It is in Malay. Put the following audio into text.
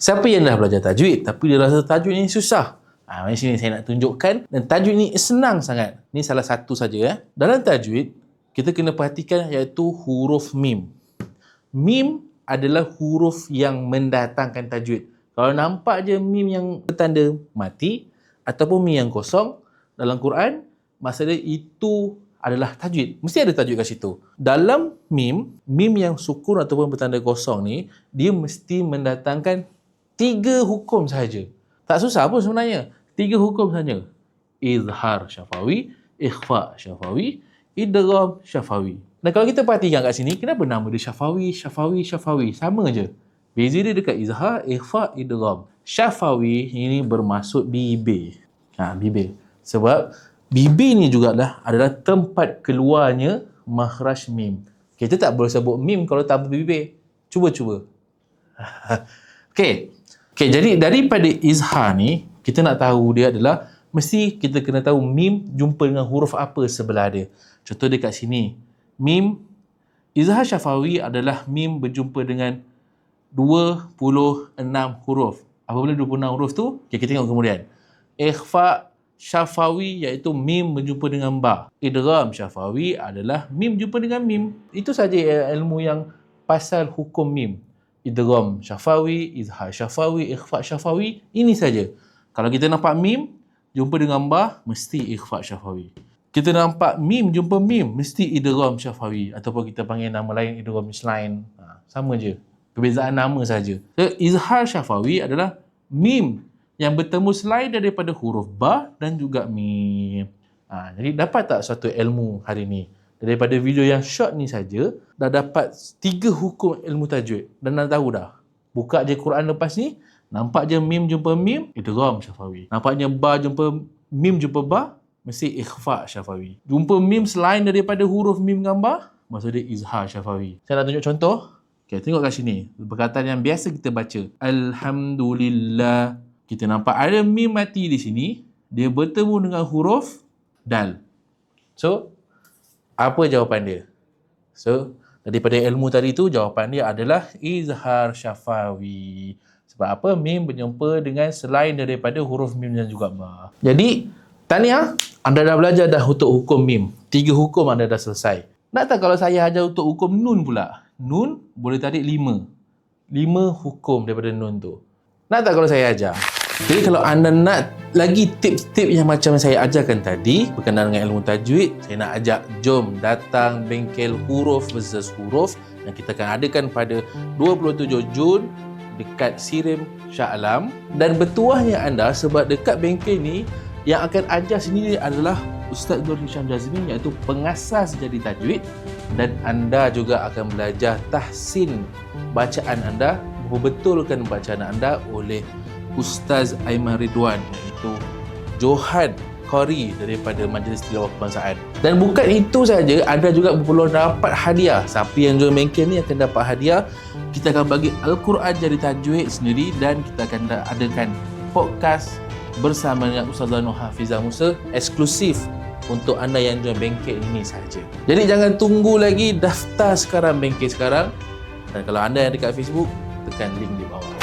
Siapa yang dah belajar tajwid tapi dia rasa tajwid ni susah? Di sini saya nak tunjukkan, dan tajwid ni senang sangat. Ni salah satu saja. Dalam tajwid, kita kena perhatikan iaitu huruf mim. Mim adalah huruf yang mendatangkan tajwid. Kalau nampak je mim yang bertanda mati ataupun mim yang kosong dalam Quran, maksudnya itu adalah tajwid. Mesti ada tajwid kat situ. Dalam mim yang sukun ataupun bertanda kosong ni, dia mesti mendatangkan 3 hukum sahaja. Tak susah pun sebenarnya. 3 hukum sahaja. Izhar syafawi, ikhfa syafawi, idgham syafawi. Dan kalau kita perhatikan kat sini, kenapa nama dia syafawi, syafawi, syafawi? Sama je. Beza dia dekat izhar, ikhfa, idgham. Syafawi ini bermaksud bibir. Bibir. Sebab bibir ni jugalah adalah tempat keluarnya makhraj mim. Kita tak boleh sebut mim kalau tanpa bibir. Cuba. Okey, jadi daripada izhar ni, kita nak tahu dia adalah, mesti kita kena tahu mim jumpa dengan huruf apa sebelah dia. Contoh dia kat sini. Mim, izhar syafawi adalah mim berjumpa dengan 26 huruf. Apabila 26 huruf tu, kita tengok kemudian. Ikhfa syafawi iaitu mim berjumpa dengan ba. Idgham syafawi adalah mim jumpa dengan mim. Itu saja ilmu yang pasal hukum mim. Idgham syafawi, izhar syafawi, ikhfa syafawi, ini saja. Kalau kita nampak mim jumpa dengan ba, mesti ikhfa syafawi. Kita nampak mim jumpa mim, mesti idgham syafawi, ataupun kita panggil nama lain idgham mislain. Sama je. Perbezaan nama saja. Izhar syafawi adalah mim yang bertemu selain daripada huruf ba dan juga mim. Jadi dapat tak suatu ilmu hari ni? Daripada video yang short ni saja, dah dapat 3 hukum ilmu tajwid. Dan dah tahu dah. Buka je Quran lepas ni, nampak je mim jumpa mim, idgham syafawi. Nampaknya ba jumpa mim jumpa ba, mesti ikhfa syafawi. Jumpa mim selain daripada huruf mim dengan ba, maksud dia izhar syafawi. Saya nak tunjuk contoh. Okay, tengok kat sini. Perkataan yang biasa kita baca. Alhamdulillah. Kita nampak ada mim mati di sini. Dia bertemu dengan huruf dal. So, apa jawapan dia? So, daripada ilmu tadi tu, jawapan dia adalah izhar syafawi. Sebab apa? Mim berjumpa dengan selain daripada huruf mim dan juga ba. Jadi, tahniah, anda dah belajar dah untuk hukum mim. 3 hukum anda dah selesai. Nak tak kalau saya ajar untuk hukum nun pula? Nun boleh tarik 5. 5 hukum daripada nun tu. Nak tak kalau saya ajar? Jadi kalau anda nak lagi tips-tips yang macam saya ajarkan tadi berkenaan dengan ilmu tajwid, saya nak ajak jom datang bengkel huruf versus huruf yang kita akan adakan pada 27 Jun dekat Sirim Shah Alam. Dan bertuahnya anda sebab dekat bengkel ni yang akan ajar sendiri adalah Ustaz Nur Hisham Jazmi, iaitu pengasas jadi tajwid, dan anda juga akan belajar tahsin bacaan anda, membetulkan bacaan anda oleh Ustaz Aiman Ridwan, iaitu Johan Qari daripada Majlis Tilawah Kebangsaan. Dan bukan itu saja, anda juga berpeluang dapat hadiah. Siapa yang join bengkel ni akan dapat hadiah. Kita akan bagi Al-Quran jadi tajwid sendiri, dan kita akan adakan podcast bersama dengan Ustazah Nur Hafizah Musa eksklusif untuk anda yang join bengkel ini sahaja. Jadi jangan tunggu lagi, daftar sekarang bengkel sekarang. Dan kalau anda yang dekat Facebook, tekan link di bawah.